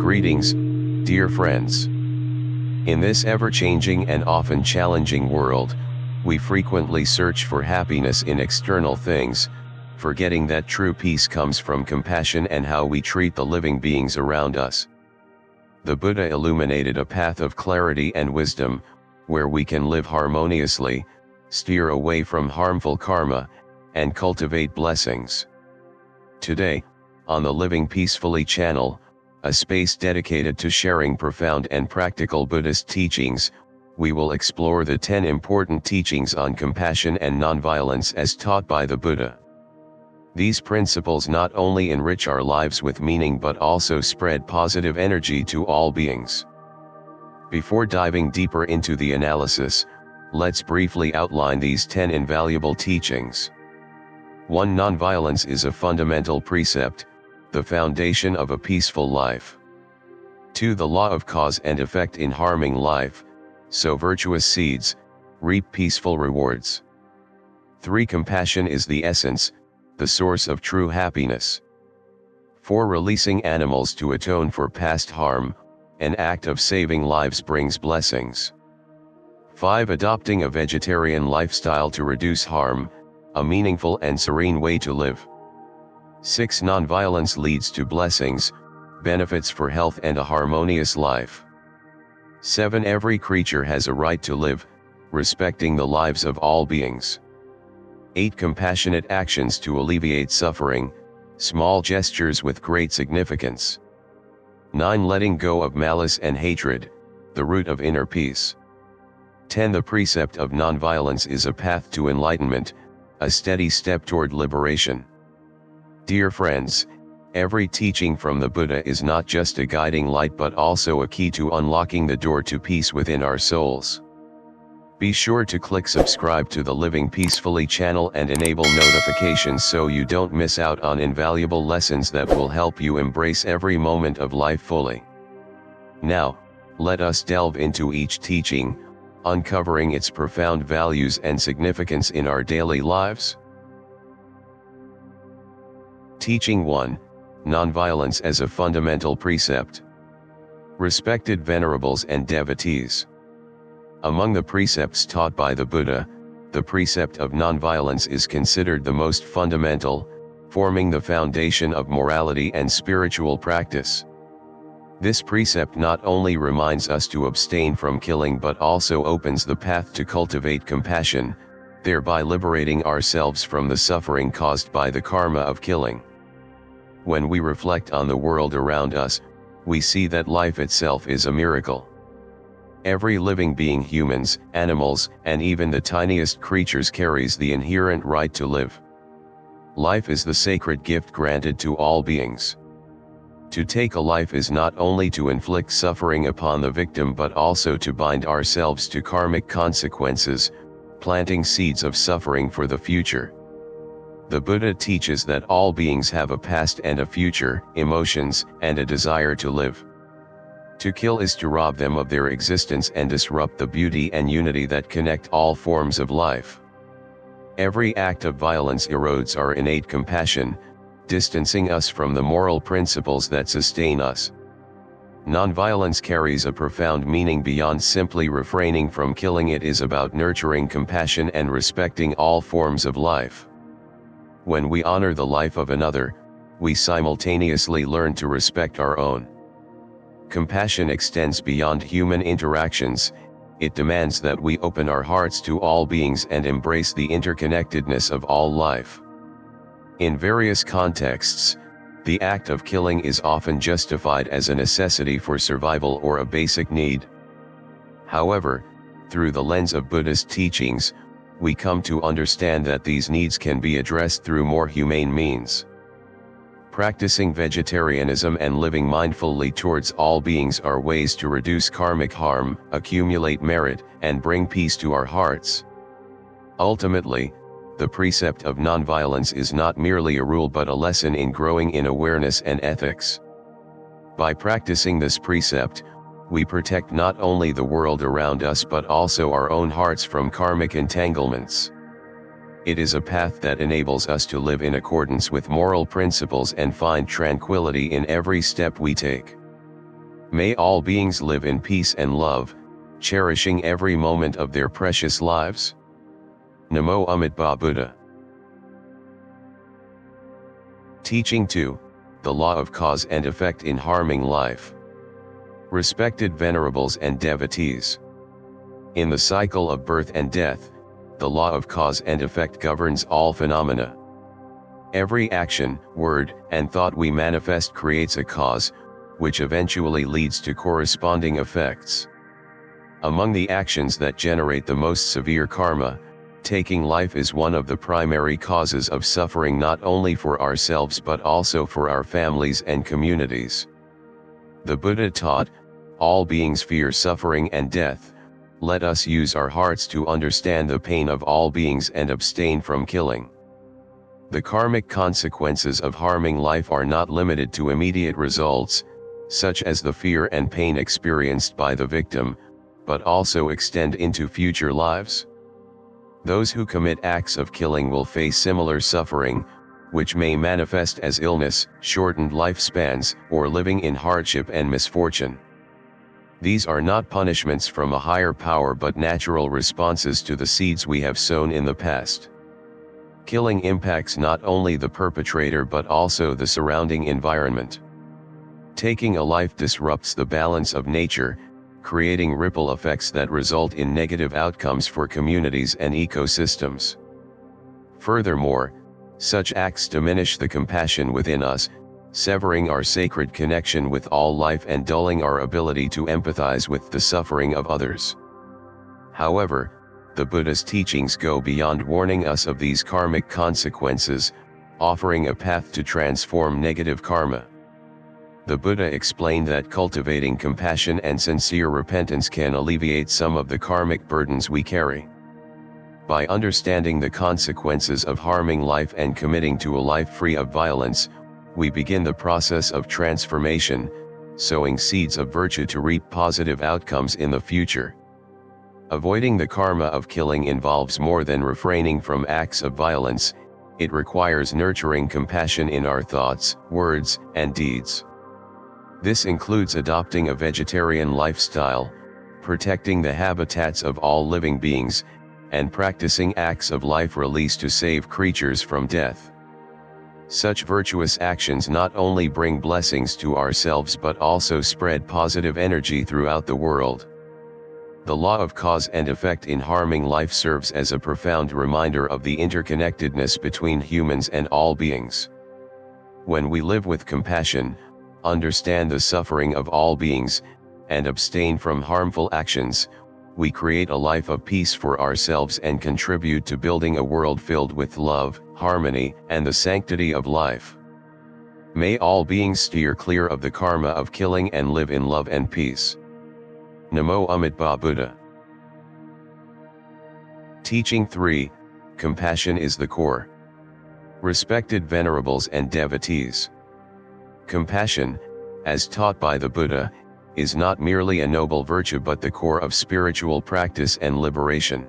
Greetings, dear friends. In this ever-changing and often challenging world, we frequently search for happiness in external things, forgetting that true peace comes from compassion and how we treat the living beings around us. The Buddha illuminated a path of clarity and wisdom, where we can live harmoniously, steer away from harmful karma, and cultivate blessings. Today, on the Living Peacefully channel, a space dedicated to sharing profound and practical Buddhist teachings, we will explore the 10 important teachings on compassion and nonviolence as taught by the Buddha. These principles not only enrich our lives with meaning but also spread positive energy to all beings. Before diving deeper into the analysis, let's briefly outline these 10 invaluable teachings. 1. Nonviolence is a fundamental precept, the foundation of a peaceful life. 2. The law of cause and effect in harming life, sow virtuous seeds, reap peaceful rewards. 3. Compassion is the essence, the source of true happiness. 4. Releasing animals to atone for past harm, an act of saving lives brings blessings. 5. Adopting a vegetarian lifestyle to reduce harm, a meaningful and serene way to live. 6. Nonviolence leads to blessings, benefits for health and a harmonious life. 7. Every creature has a right to live, respecting the lives of all beings. 8. Compassionate actions to alleviate suffering, small gestures with great significance. 9. Letting go of malice and hatred, the root of inner peace. 10. The precept of nonviolence is a path to enlightenment, a steady step toward liberation. Dear friends, every teaching from the Buddha is not just a guiding light but also a key to unlocking the door to peace within our souls. Be sure to click subscribe to the Living Peacefully channel and enable notifications so you don't miss out on invaluable lessons that will help you embrace every moment of life fully. Now, let us delve into each teaching, uncovering its profound values and significance in our daily lives. Teaching 1. Nonviolence as a fundamental precept. Respected venerables and devotees. Among the precepts taught by the Buddha, the precept of nonviolence is considered the most fundamental, forming the foundation of morality and spiritual practice. This precept not only reminds us to abstain from killing but also opens the path to cultivate compassion, thereby liberating ourselves from the suffering caused by the karma of killing. When we reflect on the world around us, we see that life itself is a miracle. Every living being, humans, animals, and even the tiniest creatures, carries the inherent right to live. Life is the sacred gift granted to all beings. To take a life is not only to inflict suffering upon the victim but also to bind ourselves to karmic consequences, planting seeds of suffering for the future. The Buddha teaches that all beings have a past and a future, emotions, and a desire to live. To kill is to rob them of their existence and disrupt the beauty and unity that connect all forms of life. Every act of violence erodes our innate compassion, distancing us from the moral principles that sustain us. Nonviolence carries a profound meaning beyond simply refraining from killing. It is about nurturing compassion and respecting all forms of life. When we honor the life of another, we simultaneously learn to respect our own. Compassion extends beyond human interactions. It demands that we open our hearts to all beings and embrace the interconnectedness of all life. In various contexts, the act of killing is often justified as a necessity for survival or a basic need. However, through the lens of Buddhist teachings, we come to understand that these needs can be addressed through more humane means. Practicing vegetarianism and living mindfully towards all beings are ways to reduce karmic harm, accumulate merit, and bring peace to our hearts. Ultimately, the precept of nonviolence is not merely a rule but a lesson in growing in awareness and ethics. By practicing this precept, we protect not only the world around us but also our own hearts from karmic entanglements. It is a path that enables us to live in accordance with moral principles and find tranquility in every step we take. May all beings live in peace and love, cherishing every moment of their precious lives. Namo Amitabha Buddha. Teaching 2. The Law of Cause and Effect in Harming Life. Respected venerables and devotees. In the cycle of birth and death, the law of cause and effect governs all phenomena. Every action, word, and thought we manifest creates a cause, which eventually leads to corresponding effects. Among the actions that generate the most severe karma, taking life is one of the primary causes of suffering, not only for ourselves but also for our families and communities. The Buddha taught, all beings fear suffering and death. Let us use our hearts to understand the pain of all beings and abstain from killing. The karmic consequences of harming life are not limited to immediate results, such as the fear and pain experienced by the victim, but also extend into future lives. Those who commit acts of killing will face similar suffering, which may manifest as illness, shortened lifespans, or living in hardship and misfortune. These are not punishments from a higher power but natural responses to the seeds we have sown in the past. Killing impacts not only the perpetrator but also the surrounding environment. Taking a life disrupts the balance of nature, creating ripple effects that result in negative outcomes for communities and ecosystems. Furthermore, such acts diminish the compassion within us, severing our sacred connection with all life and dulling our ability to empathize with the suffering of others. However, the Buddha's teachings go beyond warning us of these karmic consequences, offering a path to transform negative karma. The Buddha explained that cultivating compassion and sincere repentance can alleviate some of the karmic burdens we carry. By understanding the consequences of harming life and committing to a life free of violence, we begin the process of transformation, sowing seeds of virtue to reap positive outcomes in the future. Avoiding the karma of killing involves more than refraining from acts of violence. It requires nurturing compassion in our thoughts, words, and deeds. This includes adopting a vegetarian lifestyle, protecting the habitats of all living beings, and practicing acts of life release to save creatures from death. Such virtuous actions not only bring blessings to ourselves but also spread positive energy throughout the world. The law of cause and effect in harming life serves as a profound reminder of the interconnectedness between humans and all beings. When we live with compassion, understand the suffering of all beings, and abstain from harmful actions, we create a life of peace for ourselves and contribute to building a world filled with love, harmony, and the sanctity of life. May all beings steer clear of the karma of killing and live in love and peace. Namo Amitabha Buddha. Teaching 3. Compassion is the core. Respected venerables and devotees. Compassion, as taught by the Buddha, is not merely a noble virtue but the core of spiritual practice and liberation.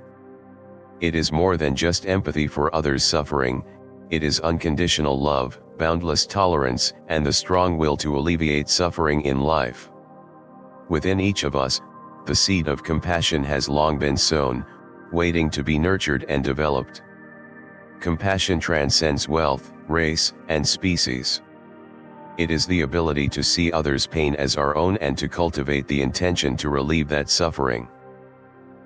It is more than just empathy for others' suffering, it is unconditional love, boundless tolerance, and the strong will to alleviate suffering in life. Within each of us, the seed of compassion has long been sown, waiting to be nurtured and developed. Compassion transcends wealth, race, and species. It is the ability to see others' pain as our own and to cultivate the intention to relieve that suffering.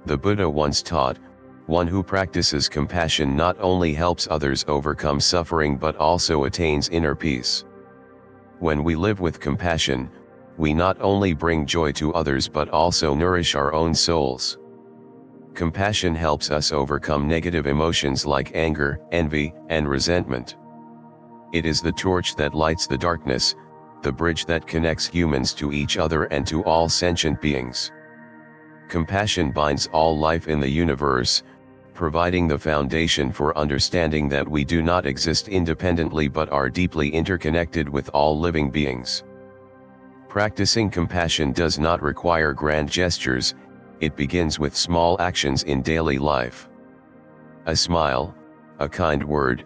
The Buddha once taught, one who practices compassion not only helps others overcome suffering but also attains inner peace. When we live with compassion, we not only bring joy to others but also nourish our own souls. Compassion helps us overcome negative emotions like anger, envy, and resentment. It is the torch that lights the darkness, the bridge that connects humans to each other and to all sentient beings. Compassion binds all life in the universe, providing the foundation for understanding that we do not exist independently but are deeply interconnected with all living beings. Practicing compassion does not require grand gestures, it begins with small actions in daily life. A smile, a kind word,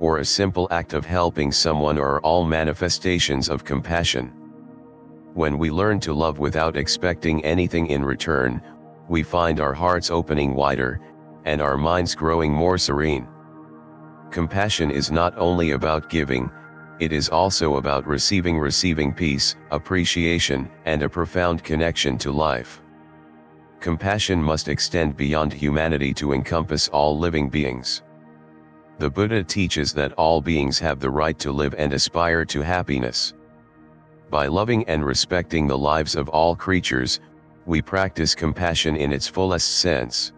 or a simple act of helping someone are all manifestations of compassion. When we learn to love without expecting anything in return, we find our hearts opening wider, and our minds growing more serene. Compassion is not only about giving, it is also about receiving peace, appreciation, and a profound connection to life. Compassion must extend beyond humanity to encompass all living beings. The Buddha teaches that all beings have the right to live and aspire to happiness. By loving and respecting the lives of all creatures, we practice compassion in its fullest sense.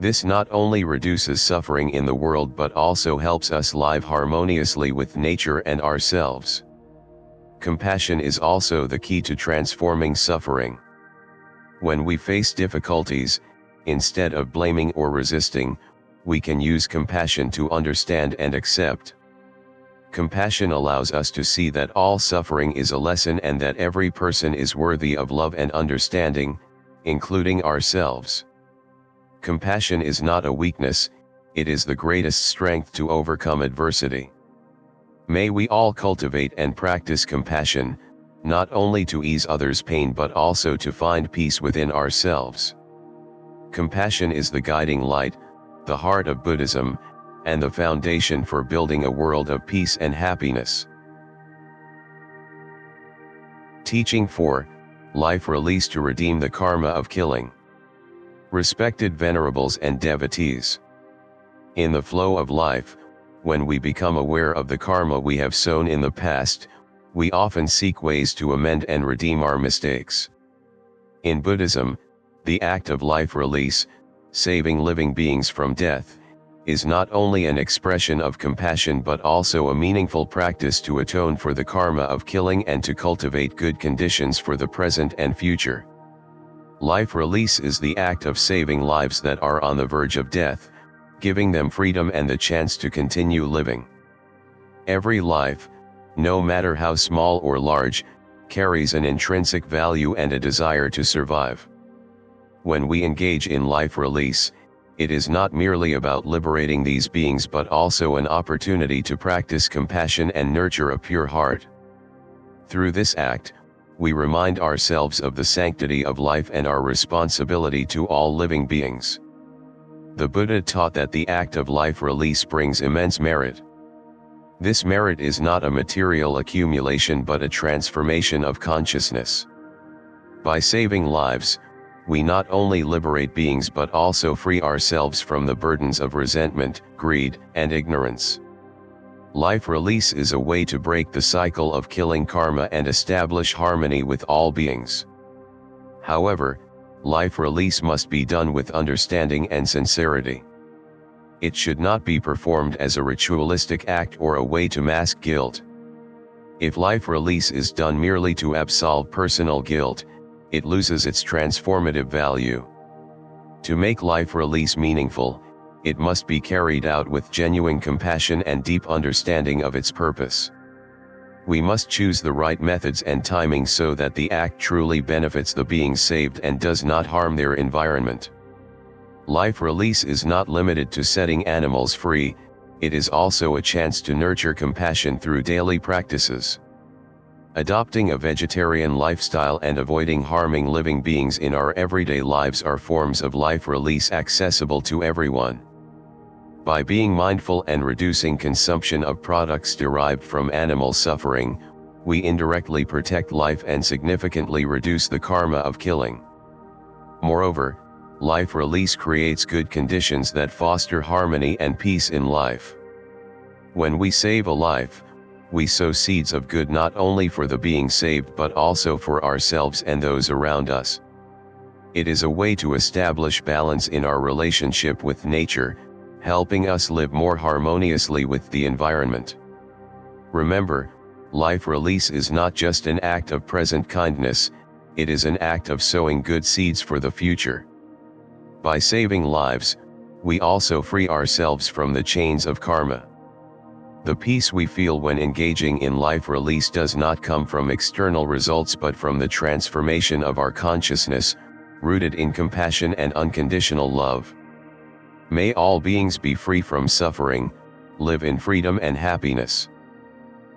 This not only reduces suffering in the world but also helps us live harmoniously with nature and ourselves. Compassion is also the key to transforming suffering. When we face difficulties, instead of blaming or resisting, we can use compassion to understand and accept. Compassion allows us to see that all suffering is a lesson and that every person is worthy of love and understanding, including ourselves. Compassion is not a weakness, it is the greatest strength to overcome adversity. May we all cultivate and practice compassion, not only to ease others' pain but also to find peace within ourselves. Compassion is the guiding light, the heart of Buddhism, and the foundation for building a world of peace and happiness. Teaching 4. Life Release to Redeem the Karma of Killing. Respected venerables and devotees. In the flow of life, when we become aware of the karma we have sown in the past, we often seek ways to amend and redeem our mistakes. In Buddhism, the act of life release, saving living beings from death, is not only an expression of compassion but also a meaningful practice to atone for the karma of killing and to cultivate good conditions for the present and future. Life release is the act of saving lives that are on the verge of death, giving them freedom and the chance to continue living. Every life, no matter how small or large, carries an intrinsic value and a desire to survive. When we engage in life release, it is not merely about liberating these beings but also an opportunity to practice compassion and nurture a pure heart. Through this act, we remind ourselves of the sanctity of life and our responsibility to all living beings. The Buddha taught that the act of life release brings immense merit. This merit is not a material accumulation but a transformation of consciousness. By saving lives, we not only liberate beings but also free ourselves from the burdens of resentment, greed, and ignorance. Life release is a way to break the cycle of killing karma and establish harmony with all beings. However, life release must be done with understanding and sincerity. It should not be performed as a ritualistic act or a way to mask guilt. If life release is done merely to absolve personal guilt, it loses its transformative value. To make life release meaningful, it must be carried out with genuine compassion and deep understanding of its purpose. We must choose the right methods and timing so that the act truly benefits the beings saved and does not harm their environment. Life release is not limited to setting animals free, it is also a chance to nurture compassion through daily practices. Adopting a vegetarian lifestyle and avoiding harming living beings in our everyday lives are forms of life release accessible to everyone. By being mindful and reducing consumption of products derived from animal suffering, we indirectly protect life and significantly reduce the karma of killing. Moreover, life release creates good conditions that foster harmony and peace in life. When we save a life, we sow seeds of good not only for the being saved but also for ourselves and those around us. It is a way to establish balance in our relationship with nature, helping us live more harmoniously with the environment. Remember, life release is not just an act of present kindness, it is an act of sowing good seeds for the future. By saving lives, we also free ourselves from the chains of karma. The peace we feel when engaging in life release does not come from external results but from the transformation of our consciousness, rooted in compassion and unconditional love. May all beings be free from suffering, live in freedom and happiness.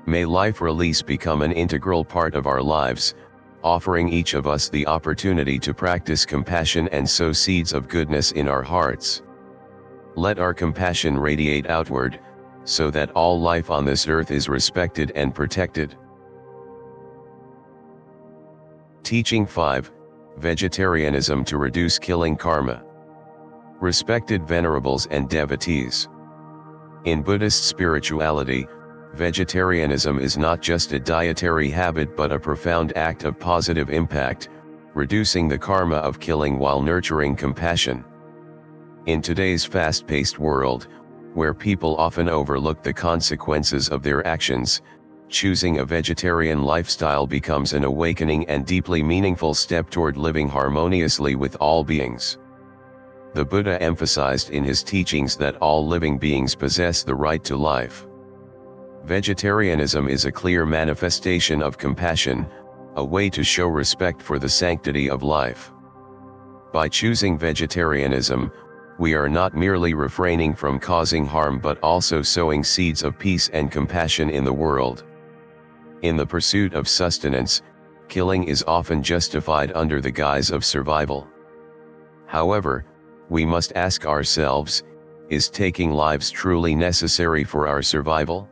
May life release become an integral part of our lives, offering each of us the opportunity to practice compassion and sow seeds of goodness in our hearts. Let our compassion radiate outward, so that all life on this earth is respected and protected. Teaching 5, Vegetarianism to reduce killing karma. Respected venerables and devotees. In Buddhist spirituality, vegetarianism is not just a dietary habit but a profound act of positive impact, reducing the karma of killing while nurturing compassion. In today's fast-paced world, where people often overlook the consequences of their actions, choosing a vegetarian lifestyle becomes an awakening and deeply meaningful step toward living harmoniously with all beings. The Buddha emphasized in his teachings that all living beings possess the right to life. Vegetarianism is a clear manifestation of compassion, a way to show respect for the sanctity of life. By choosing vegetarianism, we are not merely refraining from causing harm but also sowing seeds of peace and compassion in the world. In the pursuit of sustenance, killing is often justified under the guise of survival. However, we must ask ourselves, is taking lives truly necessary for our survival?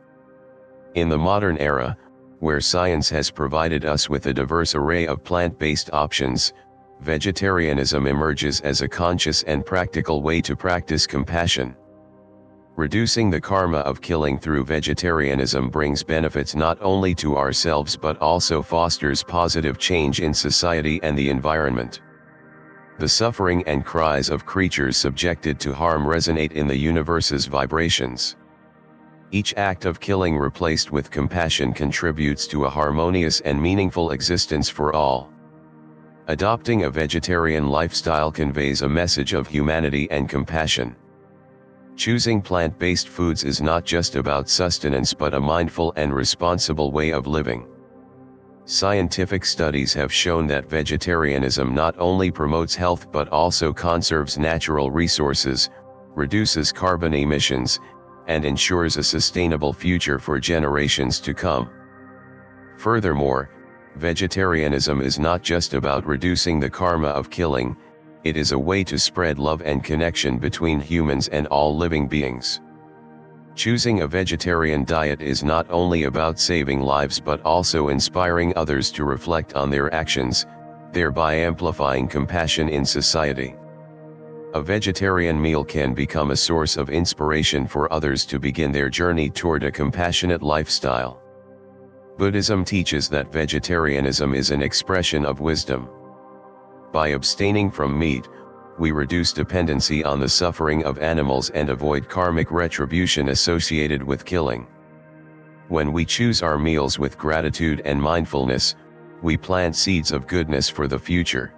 In the modern era, where science has provided us with a diverse array of plant-based options, vegetarianism emerges as a conscious and practical way to practice compassion. Reducing the karma of killing through vegetarianism brings benefits not only to ourselves but also fosters positive change in society and the environment. The suffering and cries of creatures subjected to harm resonate in the universe's vibrations. Each act of killing replaced with compassion contributes to a harmonious and meaningful existence for all. Adopting a vegetarian lifestyle conveys a message of humanity and compassion. Choosing plant-based foods is not just about sustenance but a mindful and responsible way of living. Scientific studies have shown that vegetarianism not only promotes health but also conserves natural resources, reduces carbon emissions, and ensures a sustainable future for generations to come. Furthermore, vegetarianism is not just about reducing the karma of killing, it is a way to spread love and connection between humans and all living beings. Choosing a vegetarian diet is not only about saving lives but also inspiring others to reflect on their actions, thereby amplifying compassion in society. A vegetarian meal can become a source of inspiration for others to begin their journey toward a compassionate lifestyle. Buddhism teaches that vegetarianism is an expression of wisdom. By abstaining from meat, we reduce dependency on the suffering of animals and avoid karmic retribution associated with killing. When we choose our meals with gratitude and mindfulness, we plant seeds of goodness for the future.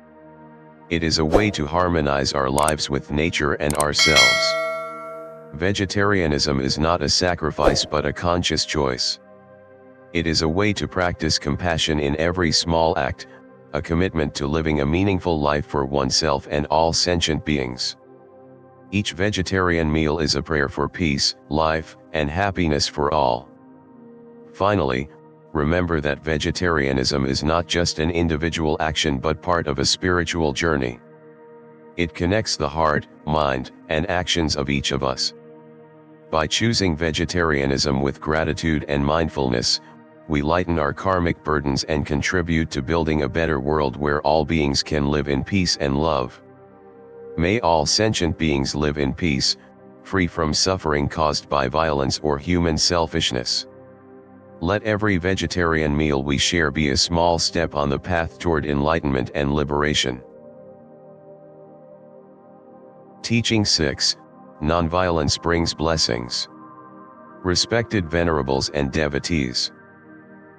It is a way to harmonize our lives with nature and ourselves. Vegetarianism is not a sacrifice but a conscious choice. It is a way to practice compassion in every small act, a commitment to living a meaningful life for oneself and all sentient beings. Each vegetarian meal is a prayer for peace, life, and happiness for all. Finally, remember that vegetarianism is not just an individual action but part of a spiritual journey. It connects the heart, mind, and actions of each of us. By choosing vegetarianism with gratitude and mindfulness, we lighten our karmic burdens and contribute to building a better world where all beings can live in peace and love. May all sentient beings live in peace, free from suffering caused by violence or human selfishness. Let every vegetarian meal we share be a small step on the path toward enlightenment and liberation. Teaching 6, Nonviolence brings blessings. Respected venerables and devotees.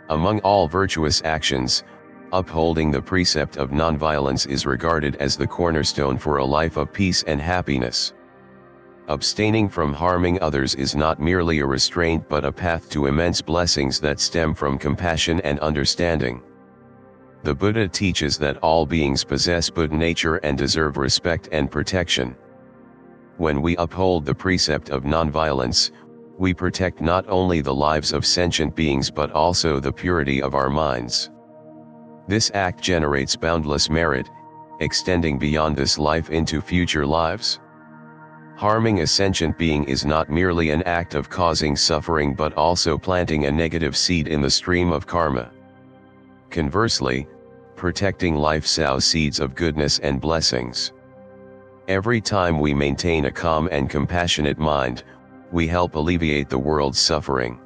Among all virtuous actions, upholding the precept of nonviolence is regarded as the cornerstone for a life of peace and happiness. Abstaining from harming others is not merely a restraint but a path to immense blessings that stem from compassion and understanding. The Buddha teaches that all beings possess Buddha nature and deserve respect and protection. When we uphold the precept of nonviolence, we protect not only the lives of sentient beings but also the purity of our minds. This act generates boundless merit, extending beyond this life into future lives. Harming a sentient being is not merely an act of causing suffering but also planting a negative seed in the stream of karma. Conversely, protecting life sows seeds of goodness and blessings. Every time we maintain a calm and compassionate mind, we help alleviate the world's suffering.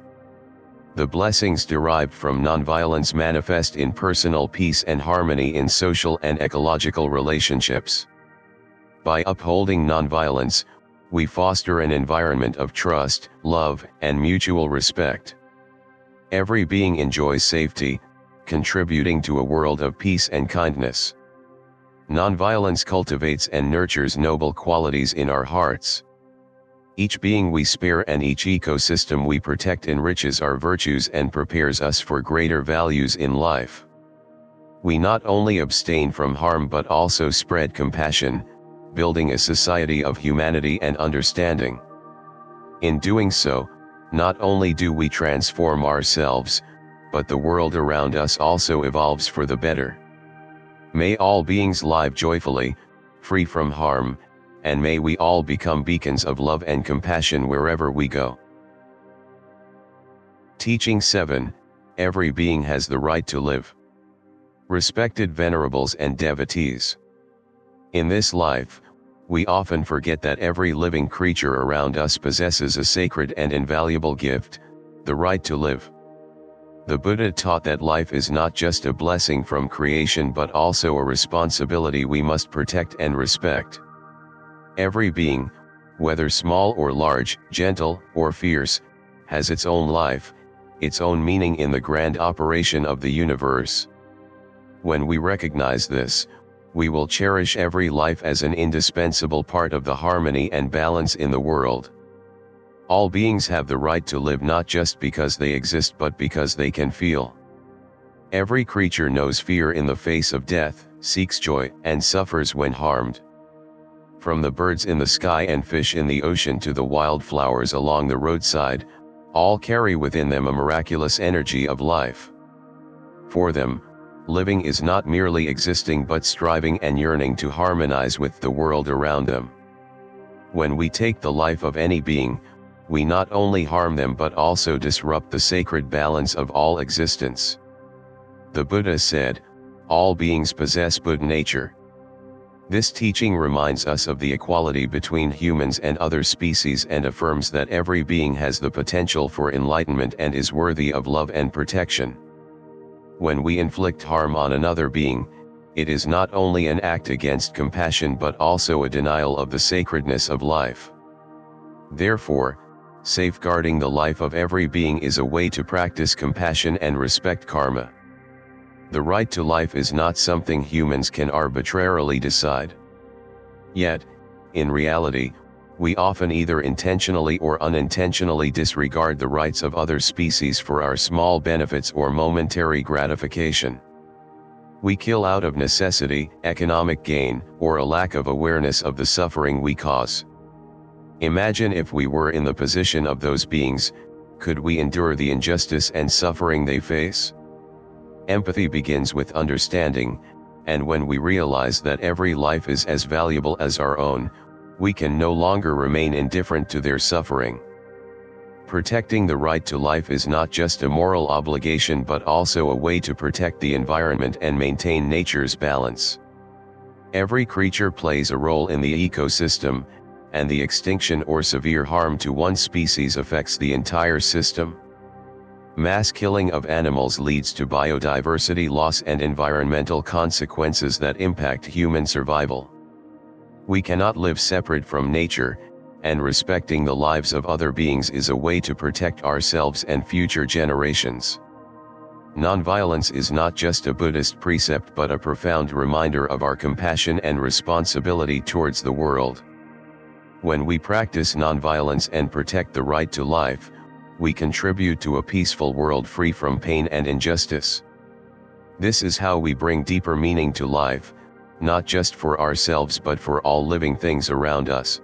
The blessings derived from nonviolence manifest in personal peace and harmony in social and ecological relationships. By upholding nonviolence, we foster an environment of trust, love, and mutual respect. Every being enjoys safety, contributing to a world of peace and kindness. Nonviolence cultivates and nurtures noble qualities in our hearts. Each being we spare and each ecosystem we protect enriches our virtues and prepares us for greater values in life. We not only abstain from harm but also spread compassion, building a society of humanity and understanding. In doing so, not only do we transform ourselves, but the world around us also evolves for the better. May all beings live joyfully, free from harm, and may we all become beacons of love and compassion wherever we go. Teaching 7. Every being has the right to live. Respected venerables and devotees. In this life, we often forget that every living creature around us possesses a sacred and invaluable gift, the right to live. The Buddha taught that life is not just a blessing from creation but also a responsibility we must protect and respect. Every being, whether small or large, gentle or fierce, has its own life, its own meaning in the grand operation of the universe. When we recognize this, we will cherish every life as an indispensable part of the harmony and balance in the world. All beings have the right to live not just because they exist but because they can feel. Every creature knows fear in the face of death, seeks joy, and suffers when harmed. From the birds in the sky and fish in the ocean to the wildflowers along the roadside, all carry within them a miraculous energy of life. For them, living is not merely existing but striving and yearning to harmonize with the world around them. When we take the life of any being, we not only harm them but also disrupt the sacred balance of all existence. The Buddha said, "All beings possess Buddha nature." This teaching reminds us of the equality between humans and other species and affirms that every being has the potential for enlightenment and is worthy of love and protection. When we inflict harm on another being, it is not only an act against compassion but also a denial of the sacredness of life. Therefore, safeguarding the life of every being is a way to practice compassion and respect karma. The right to life is not something humans can arbitrarily decide. Yet, in reality, we often either intentionally or unintentionally disregard the rights of other species for our small benefits or momentary gratification. We kill out of necessity, economic gain, or a lack of awareness of the suffering we cause. Imagine if we were in the position of those beings, could we endure the injustice and suffering they face? Empathy begins with understanding, and when we realize that every life is as valuable as our own, we can no longer remain indifferent to their suffering. Protecting the right to life is not just a moral obligation but also a way to protect the environment and maintain nature's balance. Every creature plays a role in the ecosystem, and the extinction or severe harm to one species affects the entire system. Mass killing of animals leads to biodiversity loss and environmental consequences that impact human survival. We cannot live separate from nature, and respecting the lives of other beings is a way to protect ourselves and future generations. Nonviolence is not just a Buddhist precept but a profound reminder of our compassion and responsibility towards the world. When we practice nonviolence and protect the right to life, we contribute to a peaceful world free from pain and injustice. This is how we bring deeper meaning to life, not just for ourselves but for all living things around us.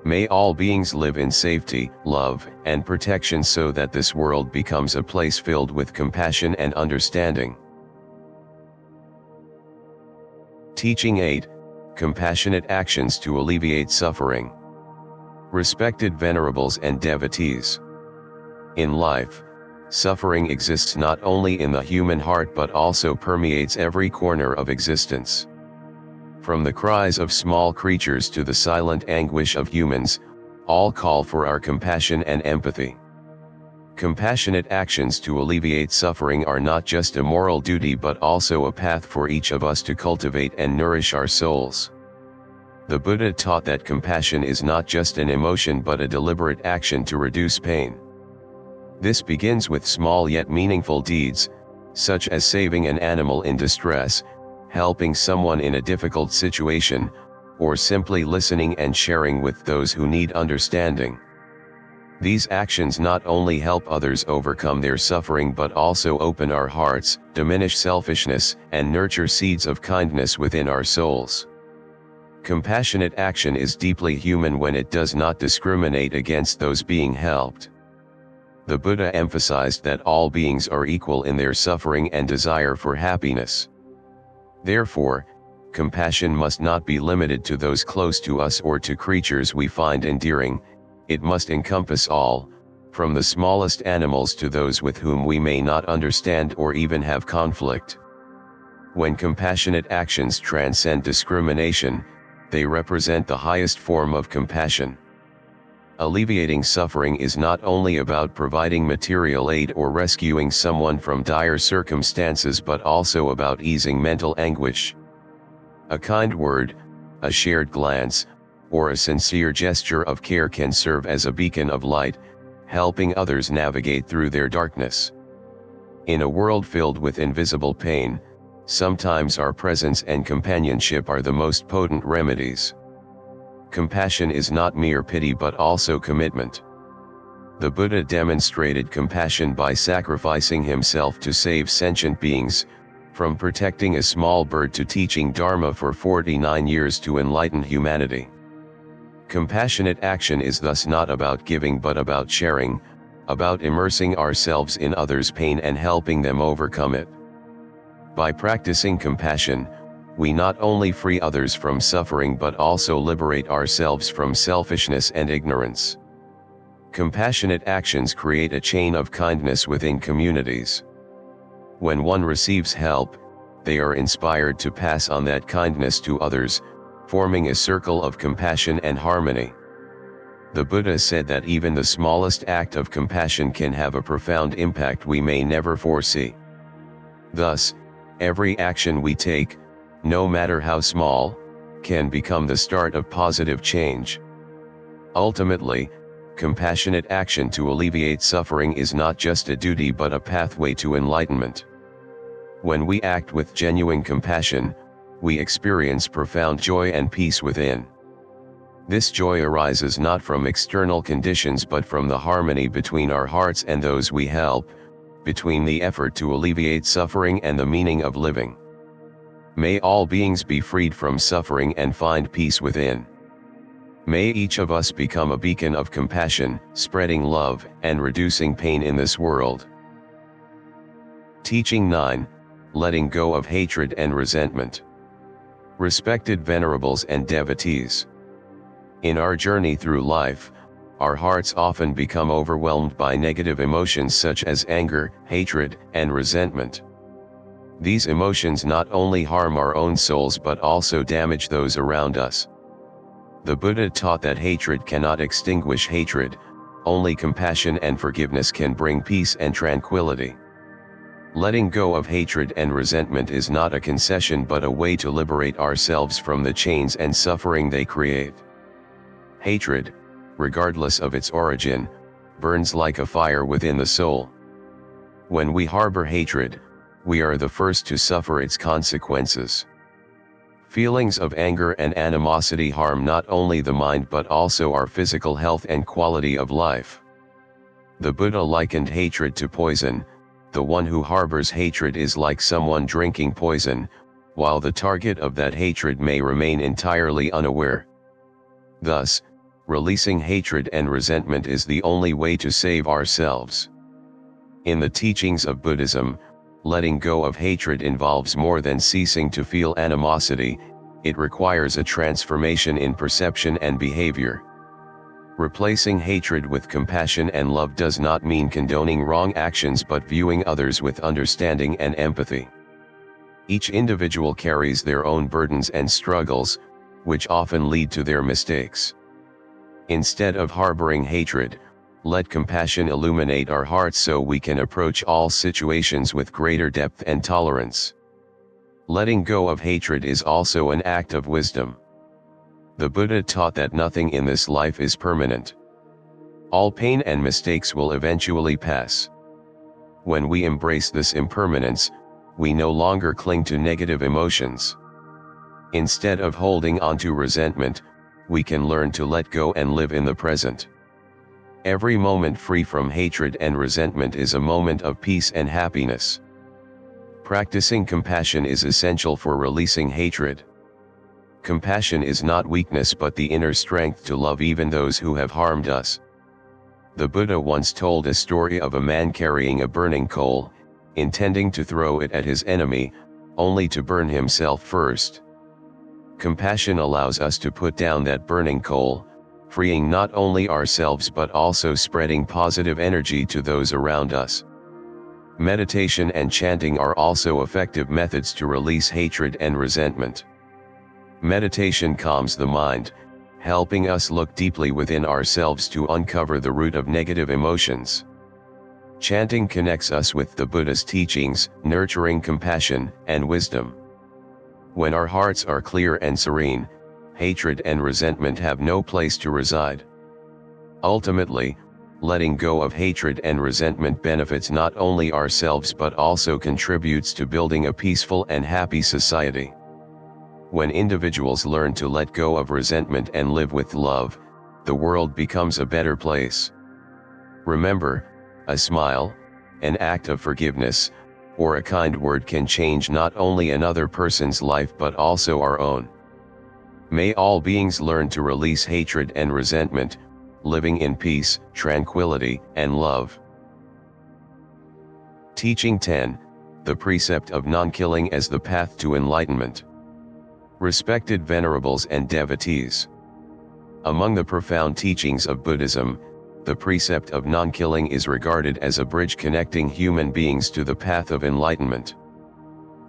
May all beings live in safety, love, and protection so that this world becomes a place filled with compassion and understanding. Teaching 8, Compassionate Actions to Alleviate Suffering. Respected venerables and devotees. In life, suffering exists not only in the human heart but also permeates every corner of existence. From the cries of small creatures to the silent anguish of humans, all call for our compassion and empathy. Compassionate actions to alleviate suffering are not just a moral duty but also a path for each of us to cultivate and nourish our souls. The Buddha taught that compassion is not just an emotion but a deliberate action to reduce pain. This begins with small yet meaningful deeds, such as saving an animal in distress, helping someone in a difficult situation, or simply listening and sharing with those who need understanding. These actions not only help others overcome their suffering but also open our hearts, diminish selfishness, and nurture seeds of kindness within our souls. Compassionate action is deeply human when it does not discriminate against those being helped. The Buddha emphasized that all beings are equal in their suffering and desire for happiness. Therefore, compassion must not be limited to those close to us or to creatures we find endearing. It must encompass all, from the smallest animals to those with whom we may not understand or even have conflict. When compassionate actions transcend discrimination, they represent the highest form of compassion. Alleviating suffering is not only about providing material aid or rescuing someone from dire circumstances but also about easing mental anguish. A kind word, a shared glance, or a sincere gesture of care can serve as a beacon of light, helping others navigate through their darkness. In a world filled with invisible pain, sometimes our presence and companionship are the most potent remedies. Compassion is not mere pity but also commitment. The Buddha demonstrated compassion by sacrificing himself to save sentient beings, from protecting a small bird to teaching Dharma for 49 years to enlighten humanity. Compassionate action is thus not about giving but about sharing, about immersing ourselves in others' pain and helping them overcome it. By practicing compassion, we not only free others from suffering but also liberate ourselves from selfishness and ignorance. Compassionate actions create a chain of kindness within communities. When one receives help, they are inspired to pass on that kindness to others, forming a circle of compassion and harmony. The Buddha said that even the smallest act of compassion can have a profound impact we may never foresee. Thus, every action we take, no matter how small, can become the start of positive change. Ultimately, compassionate action to alleviate suffering is not just a duty but a pathway to enlightenment. When we act with genuine compassion, we experience profound joy and peace within. This joy arises not from external conditions but from the harmony between our hearts and those we help, between the effort to alleviate suffering and the meaning of living. May all beings be freed from suffering and find peace within. May each of us become a beacon of compassion, spreading love and reducing pain in this world. Teaching 9, Letting Go of Hatred and Resentment. Respected venerables and devotees. In our journey through life, our hearts often become overwhelmed by negative emotions such as anger, hatred, and resentment. These emotions not only harm our own souls but also damage those around us. The Buddha taught that hatred cannot extinguish hatred, only compassion and forgiveness can bring peace and tranquility. Letting go of hatred and resentment is not a concession but a way to liberate ourselves from the chains and suffering they create. Hatred, regardless of its origin, burns like a fire within the soul. When we harbor hatred, we are the first to suffer its consequences. Feelings of anger and animosity harm not only the mind but also our physical health and quality of life. The Buddha likened hatred to poison. The one who harbors hatred is like someone drinking poison, while the target of that hatred may remain entirely unaware. Thus, releasing hatred and resentment is the only way to save ourselves. In the teachings of Buddhism, letting go of hatred involves more than ceasing to feel animosity. it requires a transformation in perception and behavior. Replacing hatred with compassion and love does not mean condoning wrong actions but viewing others with understanding and empathy. Each individual carries their own burdens and struggles, which often lead to their mistakes. Instead of harboring hatred, let compassion illuminate our hearts so we can approach all situations with greater depth and tolerance. Letting go of hatred is also an act of wisdom. The Buddha taught that nothing in this life is permanent. All pain and mistakes will eventually pass. When we embrace this impermanence, we no longer cling to negative emotions. Instead of holding on to resentment, we can learn to let go and live in the present. Every moment free from hatred and resentment is a moment of peace and happiness. Practicing compassion is essential for releasing hatred. Compassion is not weakness but the inner strength to love even those who have harmed us. The Buddha once told a story of a man carrying a burning coal, intending to throw it at his enemy, only to burn himself first. Compassion allows us to put down that burning coal, freeing not only ourselves but also spreading positive energy to those around us. Meditation and chanting are also effective methods to release hatred and resentment. Meditation calms the mind, helping us look deeply within ourselves to uncover the root of negative emotions. Chanting connects us with the Buddha's teachings, nurturing compassion and wisdom. When our hearts are clear and serene, hatred and resentment have no place to reside. Ultimately, letting go of hatred and resentment benefits not only ourselves but also contributes to building a peaceful and happy society. When individuals learn to let go of resentment and live with love, the world becomes a better place. Remember, a smile, an act of forgiveness, or a kind word can change not only another person's life but also our own. May all beings learn to release hatred and resentment, living in peace, tranquility, and love. Teaching 10, the Precept of Non-Killing as the Path to Enlightenment. Respected venerables and devotees. Among the profound teachings of Buddhism, the precept of non-killing is regarded as a bridge connecting human beings to the path of enlightenment.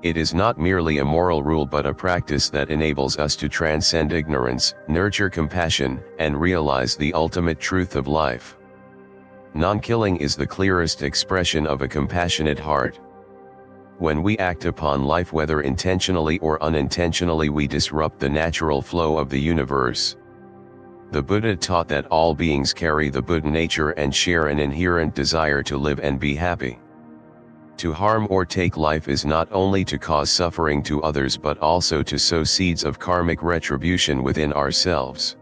It is not merely a moral rule but a practice that enables us to transcend ignorance, nurture compassion, and realize the ultimate truth of life. Non-killing is the clearest expression of a compassionate heart. When we act upon life whether intentionally or unintentionally we disrupt the natural flow of the universe. The Buddha taught that all beings carry the Buddha nature and share an inherent desire to live and be happy. To harm or take life is not only to cause suffering to others but also to sow seeds of karmic retribution within ourselves.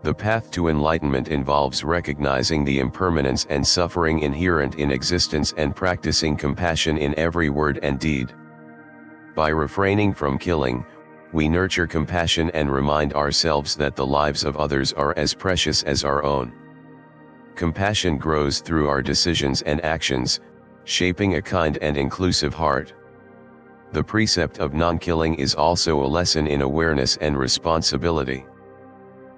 The path to enlightenment involves recognizing the impermanence and suffering inherent in existence and practicing compassion in every word and deed. By refraining from killing, we nurture compassion and remind ourselves that the lives of others are as precious as our own. Compassion grows through our decisions and actions, shaping a kind and inclusive heart. The precept of non-killing is also a lesson in awareness and responsibility.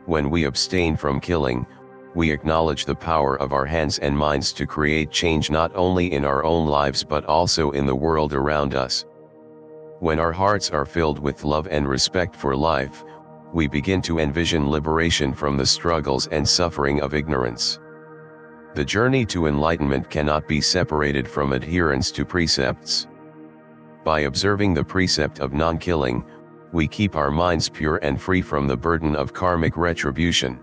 When we abstain from killing, we acknowledge the power of our hands and minds to create change not only in our own lives but also in the world around us. When our hearts are filled with love and respect for life, we begin to envision liberation from the struggles and suffering of ignorance. The journey to enlightenment cannot be separated from adherence to precepts. By observing the precept of non-killing, we keep our minds pure and free from the burden of karmic retribution.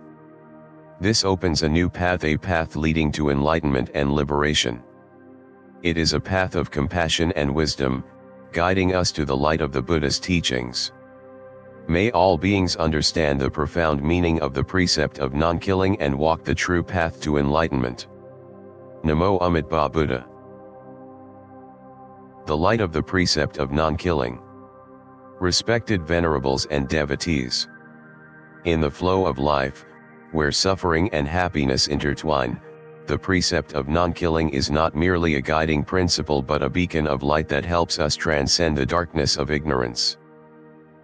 This opens a new path, a path leading to enlightenment and liberation. It is a path of compassion and wisdom, guiding us to the light of the Buddha's teachings. May all beings understand the profound meaning of the precept of non-killing and walk the true path to enlightenment. Namo Amitabha Buddha. The light of the precept of non-killing. Respected venerables and devotees. In the flow of life, where suffering and happiness intertwine, the precept of non-killing is not merely a guiding principle but a beacon of light that helps us transcend the darkness of ignorance.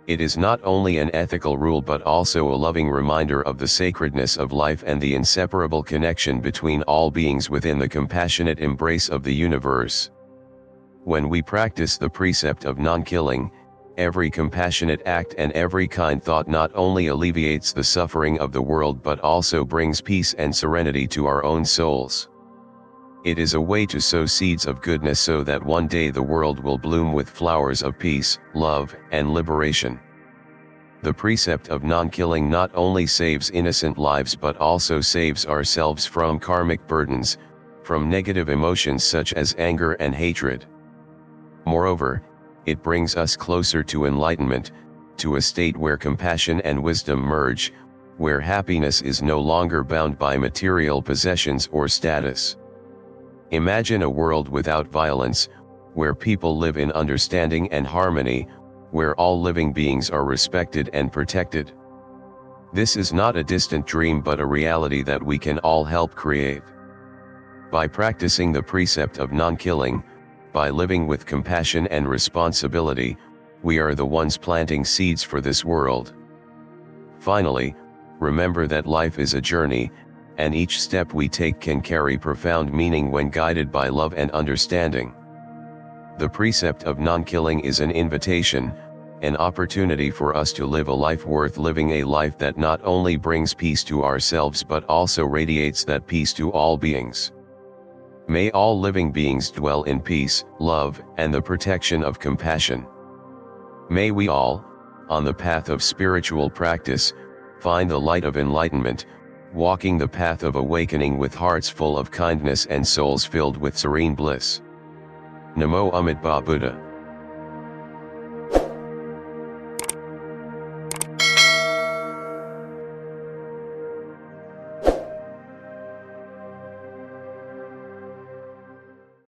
It is not only an ethical rule but also a loving reminder of the sacredness of life and the inseparable connection between all beings within the compassionate embrace of the universe. When we practice the precept of non-killing, every compassionate act and every kind thought not only alleviates the suffering of the world but also brings peace and serenity to our own souls. It is a way to sow seeds of goodness so that one day the world will bloom with flowers of peace, love, and liberation. The precept of non-killing not only saves innocent lives but also saves ourselves from karmic burdens, from negative emotions such as anger and hatred. Moreover, it brings us closer to enlightenment, to a state where compassion and wisdom merge, where happiness is no longer bound by material possessions or status. Imagine a world without violence, where people live in understanding and harmony, where all living beings are respected and protected. This is not a distant dream but a reality that we can all help create. By practicing the precept of non-killing, by living with compassion and responsibility, we are the ones planting seeds for this world. Finally, remember that life is a journey, and each step we take can carry profound meaning when guided by love and understanding. The precept of non-killing is an invitation, an opportunity for us to live a life worth living, a life that not only brings peace to ourselves but also radiates that peace to all beings. May all living beings dwell in peace, love, and the protection of compassion. May we all, on the path of spiritual practice, find the light of enlightenment, walking the path of awakening with hearts full of kindness and souls filled with serene bliss. Namo Amitabha Buddha.